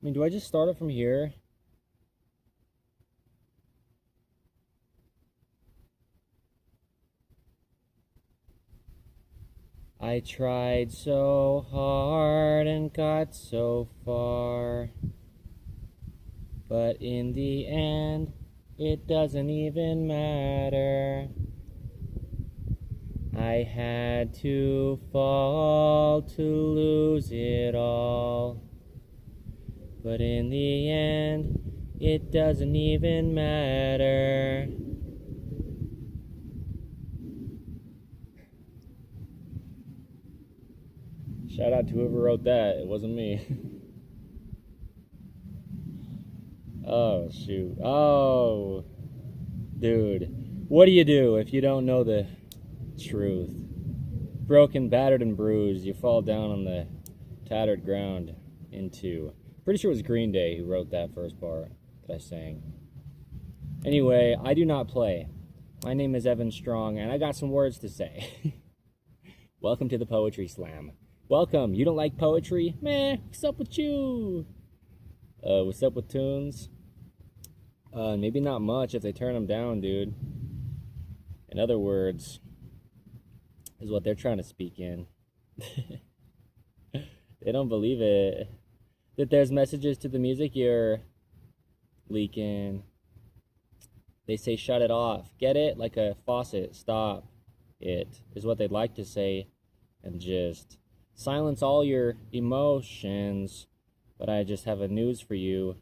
mean, do I just start it from here? I tried so hard and got so far, but in the end, it doesn't even matter. I had to fall to lose it all, but in the end, it doesn't even matter. Shout out to whoever wrote that. It wasn't me. Oh, shoot. Oh, dude. What do you do if you don't know the truth? Broken, battered, and bruised, you fall down on the tattered ground into... Pretty sure it was Green Day who wrote that first part that I sang. Anyway, I do not play. My name is Evan Strong, and I got some words to say. Welcome to the Poetry Slam. Welcome. You don't like poetry? Meh, what's up with you? What's up with tunes? Maybe not much if they turn them down, dude. In other words, is what they're trying to speak in. They don't believe it. That there's messages to the music you're leaking. They say shut it off. Get it? Like a faucet. Stop it, is what they'd like to say. And just silence all your emotions. But I just have a news for you.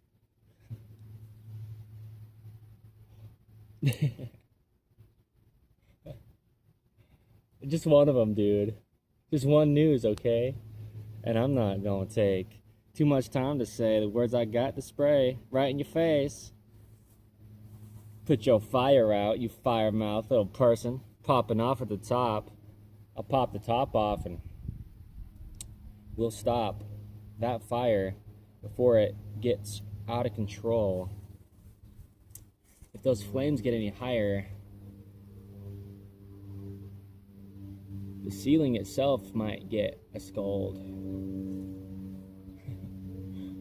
Just one of them, dude. Just one news, okay? And I'm not gonna take too much time to say the words I got to spray right in your face. Put your fire out, you fire mouth little person. Popping off at the top. I'll pop the top off and we'll stop that fire before it gets out of control. If those flames get any higher, the ceiling itself might get a scold.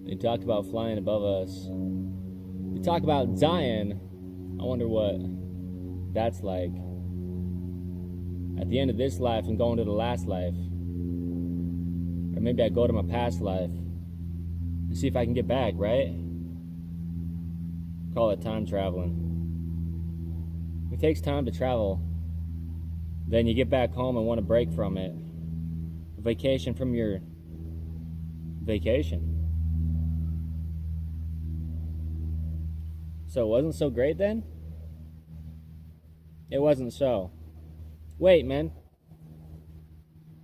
They talk about flying above us. We talk about dying. I wonder what that's like. At the end of this life and going to the last life. Or maybe I go to my past life and see if I can get back, right? Call it time traveling. It takes time to travel. Then you get back home and want to break from it. A vacation from your vacation. So it wasn't so great then? It wasn't so. Wait, man.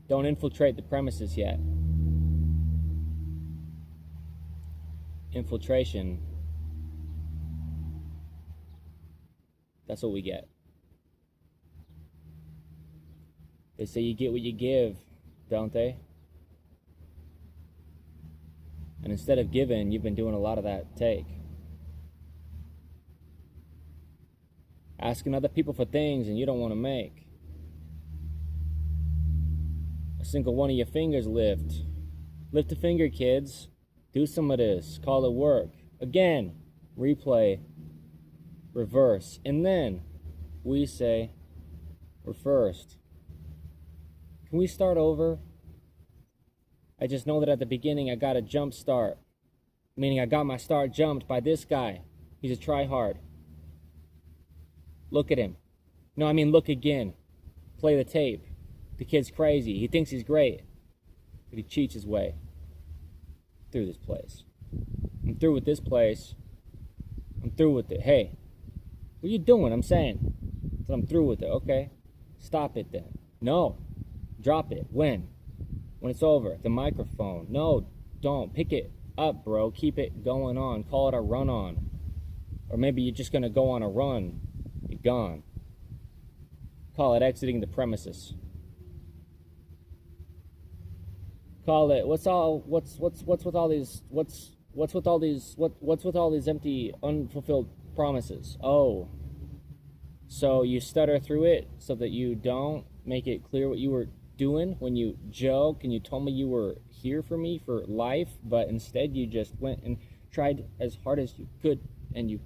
Don't infiltrate the premises yet. Infiltration. That's what we get. They say you get what you give, don't they? And instead of giving, you've been doing a lot of that take. Asking other people for things and you don't want to make. A single one of your fingers lift. Lift a finger, kids. Do some of this. Call it work. Again. Replay. Reverse. And then we say, we're first. Can we start over? I just know that at the beginning I got a jump start. Meaning I got my start jumped by this guy. He's a tryhard. Look at him. No, I mean look again. Play the tape. The kid's crazy. He thinks he's great. But he cheats his way through this place. I'm through with this place. I'm through with it. Hey, what are you doing? I'm saying. So I'm through with it. Okay. Stop it then. No. Drop it. When? When it's over. The microphone. No, don't. Pick it up, bro. Keep it going on. Call it a run on. Or maybe you're just going to go on a run. You're gone. Call it exiting the premises. Call it what's with all these empty unfulfilled promises? Oh. So you stutter through it so that you don't make it clear what you were doing when you joke and you told me you were here for me for life, but instead you just went and tried as hard as you could, and you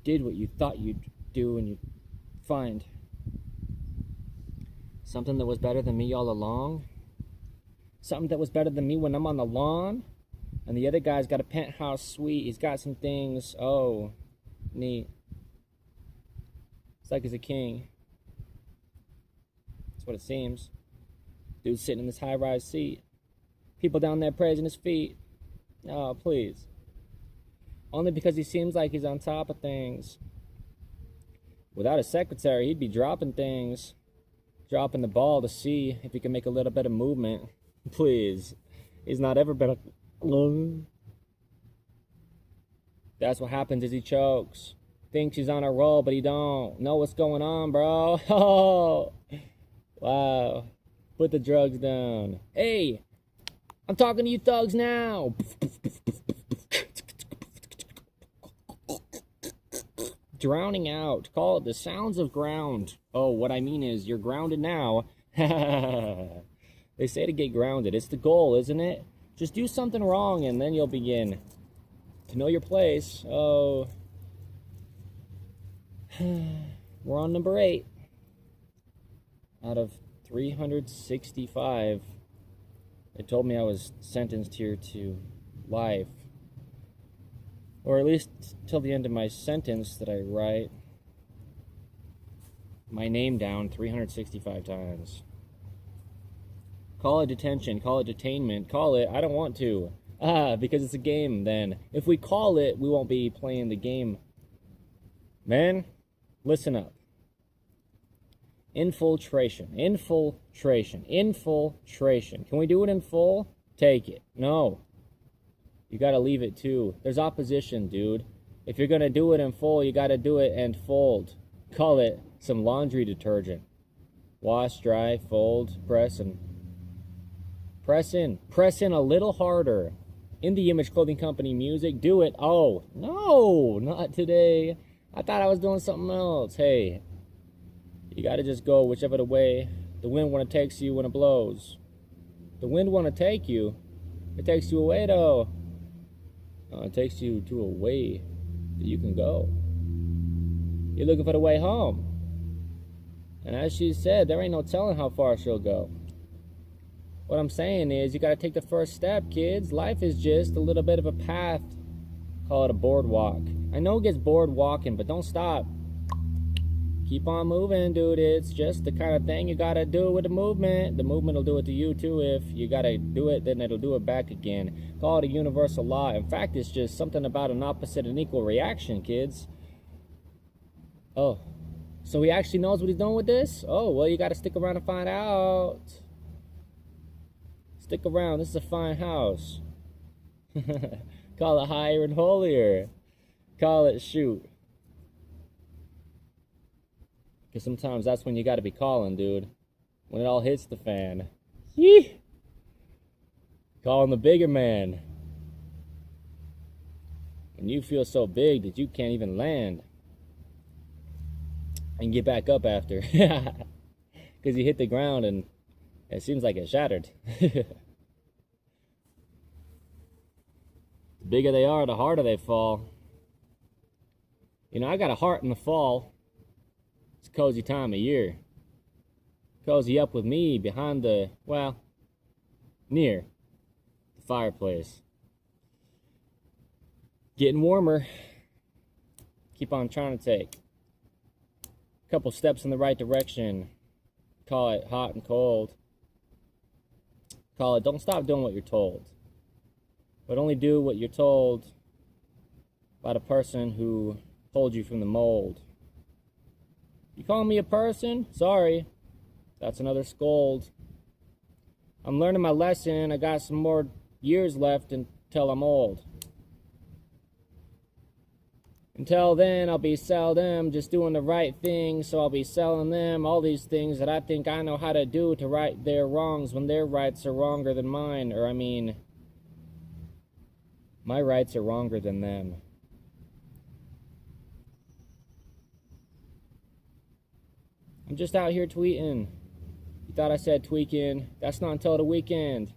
did what you thought you'd do, and you find something that was better than me all along? Something that was better than me when I'm on the lawn? And the other guy's got a penthouse suite. He's got some things. Oh, neat. It's like he's a king. That's what it seems. Dude's sitting in this high-rise seat. People down there praising his feet. Oh, please. Only because he seems like he's on top of things. Without a secretary, he'd be dropping things. Dropping the ball to see if he can make a little bit of movement. Please. He's not ever been alone. That's what happens is he chokes. Thinks he's on a roll, but he don't know what's going on, bro. Oh, wow. Put the drugs down. Hey, I'm talking to you thugs now. Drowning out. Call it the sounds of ground. Oh, what I mean is you're grounded now. They say to get grounded. It's the goal, isn't it? Just do something wrong and then you'll begin to know your place. Oh. We're on number 8 out of 365. They told me I was sentenced here to life, or at least till the end of my sentence that I write my name down 365 times. Call it detention, call it detainment, call it I don't want to. Because it's a game then. If we call it, we won't be playing the game. Man, listen up. Infiltration, infiltration, infiltration. Can we do it in full? Take it. No. You gotta leave it too. There's opposition, dude. If you're gonna do it in full, you gotta do it and fold. Call it some laundry detergent. Wash, dry, fold, press, and press in. Press in a little harder. In the Image Clothing Company music, do it. Oh, no, not today. I thought I was doing something else. Hey, you gotta just go whichever way the wind wanna takes you when it blows. The wind wanna take you. It takes you away though. It takes you to a way that you can go. You're looking for the way home. And as she said, there ain't no telling how far she'll go. What I'm saying is, you gotta take the first step, kids. Life is just a little bit of a path. Call it a boardwalk. I know it gets bored walking, but don't stop. Keep on moving, dude. It's just the kind of thing you gotta do with the movement. The movement will do it to you, too. If you gotta do it, then it'll do it back again. Call it a universal law. In fact, it's just something about an opposite and equal reaction, kids. Oh, so he actually knows what he's doing with this? Oh, well, you gotta stick around and find out. Stick around. This is a fine house. Call it higher and holier. Call it shoot. Because sometimes that's when you got to be calling, dude. When it all hits the fan. Yee! Calling the bigger man. When you feel so big that you can't even land. And get back up after. Because you hit the ground and it seems like it shattered. The bigger they are, the harder they fall. You know, I got a heart in the fall. It's a cozy time of year. Cozy up with me behind the, well, near the fireplace. Getting warmer. Keep on trying to take a couple steps in the right direction. Call it hot and cold. Call it don't stop doing what you're told. But only do what you're told by the person who pulled you from the mold. You call me a person? Sorry. That's another scold. I'm learning my lesson. I got some more years left until I'm old. Until then, I'll be seldom just doing the right thing, so I'll be selling them all these things that I think I know how to do to right their wrongs when their rights are wronger than mine. Or, I mean, my rights are wronger than them. I'm just out here tweeting. You thought I said tweaking. That's not until the weekend,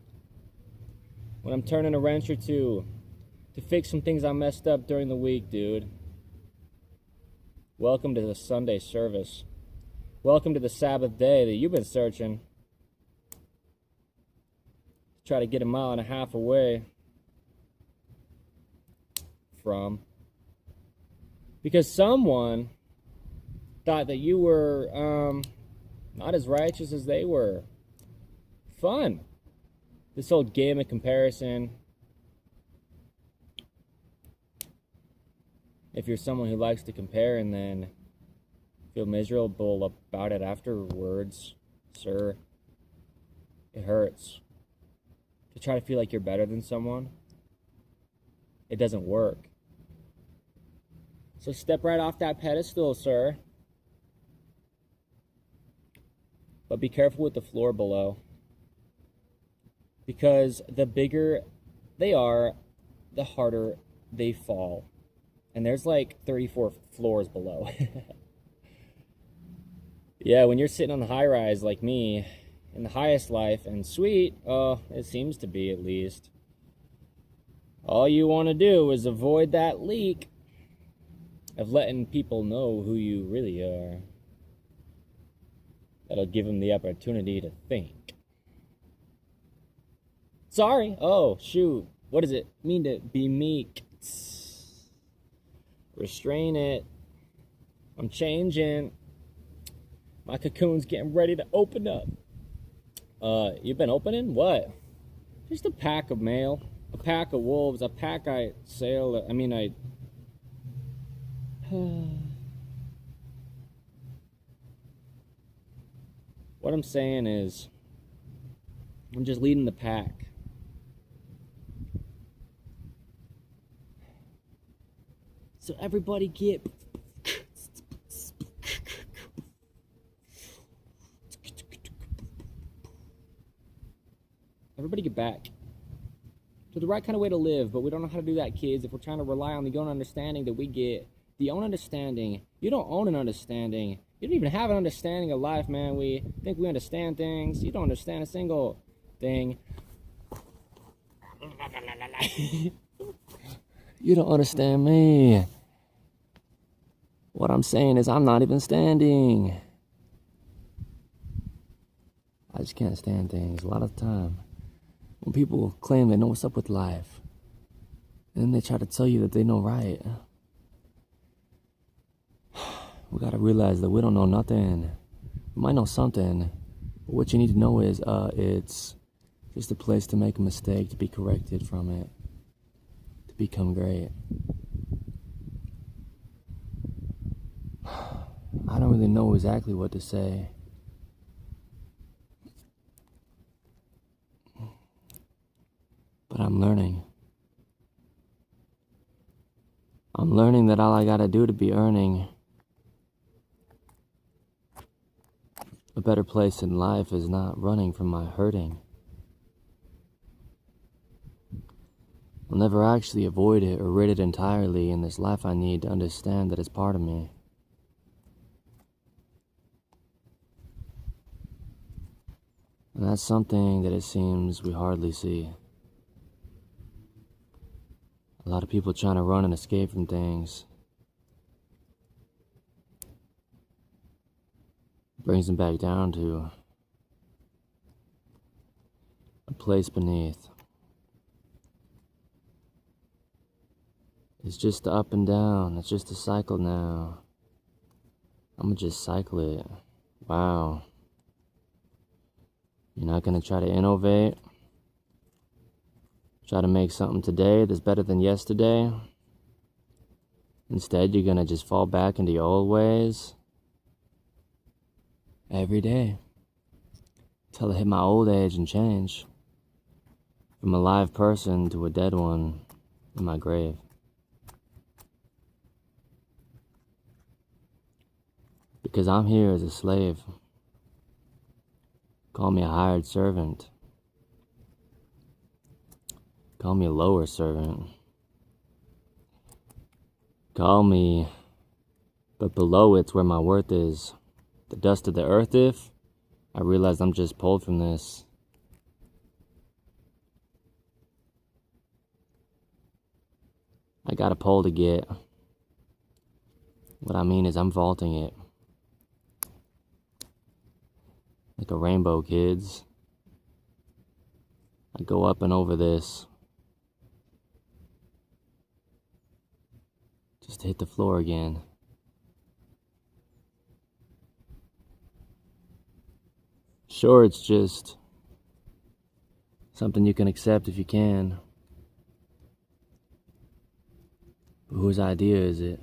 when I'm turning a wrench or two to fix some things I messed up during the week, dude. Welcome to the Sunday service. Welcome to the Sabbath day that you've been searching to try to get a mile and a half away from. Because someone thought that you were not as righteous as they were. Fun. This whole game of comparison. If you're someone who likes to compare and then feel miserable about it afterwards, sir, it hurts. To try to feel like you're better than someone, it doesn't work. So step right off that pedestal, sir. But be careful with the floor below. Because the bigger they are, the harder they fall. And there's like 34 floors below. Yeah, when you're sitting on the high rise like me, in the highest life, and sweet, it seems to be at least, all you want to do is avoid that leak of letting people know who you really are. That'll give them the opportunity to think. Sorry. Oh, shoot. What does it mean to be meek? Restrain it. I'm changing. My cocoon's getting ready to open up. You've been opening? What? Just a pack of mail. A pack of wolves. A pack I sail. What I'm saying is, I'm just leading the pack. So everybody get... Everybody get back to the right kind of way to live, but we don't know how to do that, kids, if we're trying to rely on the own understanding that we get. The own understanding. You don't own an understanding. You don't even have an understanding of life, man. We think we understand things. You don't understand a single thing. You don't understand me. What I'm saying is I'm not even standing. I just can't stand things a lot of the time. When people claim they know what's up with life, and then they try to tell you that they know right. We gotta realize that we don't know nothing. We might know something, but what you need to know is it's just a place to make a mistake, to be corrected from it, to become great. I don't really know exactly what to say. But I'm learning. I'm learning that all I gotta do to be earning a better place in life is not running from my hurting. I'll never actually avoid it or rid it entirely. In this life I need to understand that it's part of me. And that's something that it seems we hardly see. A lot of people trying to run and escape from things. Brings them back down to a place beneath. It's just the up and down. It's just a cycle now. I'm gonna just cycle it. Wow. You're not gonna try to innovate? Try to make something today that's better than yesterday? Instead, you're gonna just fall back into your old ways? Every day. Till I hit my old age and change. From a live person to a dead one in my grave. Because I'm here as a slave. Call me a hired servant. Call me a lower servant. Call me, but below it's where my worth is. The dust of the earth if, I realized I'm just pulled from this. I got a pole to get. What I mean is I'm vaulting it. Like a rainbow, kids. I go up and over this. Just to hit the floor again. Sure, it's just something you can accept if you can. But whose idea is it?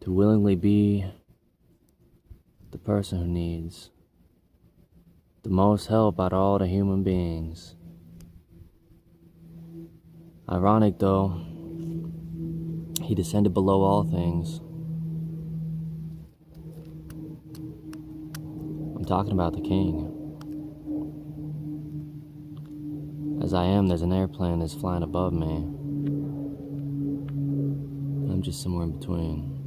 To willingly be the person who needs the most help out of all the human beings. Ironic though, he descended below all things. I'm talking about the king. As I am, there's an airplane that's flying above me. I'm just somewhere in between.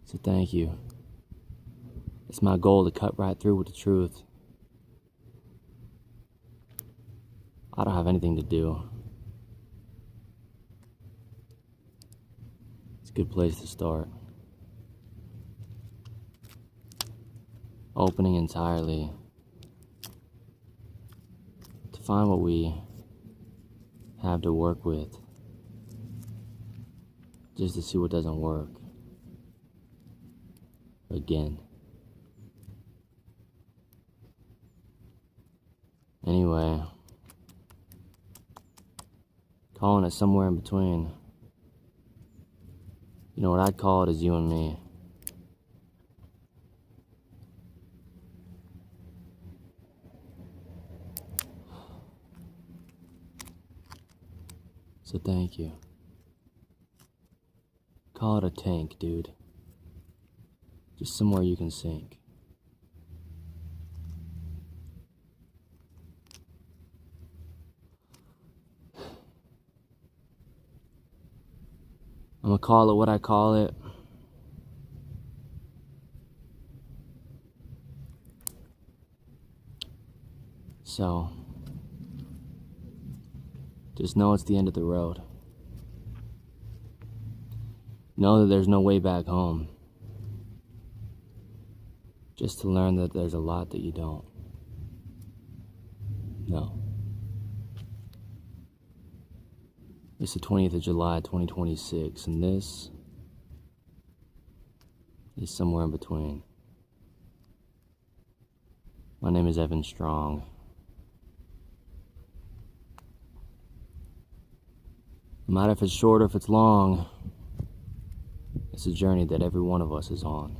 So thank you. It's my goal to cut right through with the truth. I don't have anything to do. It's a good place to start. Opening entirely to find what we have to work with, just to see what doesn't work again. Anyway, calling it somewhere in between. You know what I'd call it is you and me. So thank you. Call it a tank, dude. Just somewhere you can sink. I'm gonna call it what I call it. So, just know it's the end of the road. Know that there's no way back home. Just to learn that there's a lot that you don't know. It's the 20th of July, 2026, and this is somewhere in between. My name is Evan Strong. No matter if it's short or if it's long, it's a journey that every one of us is on.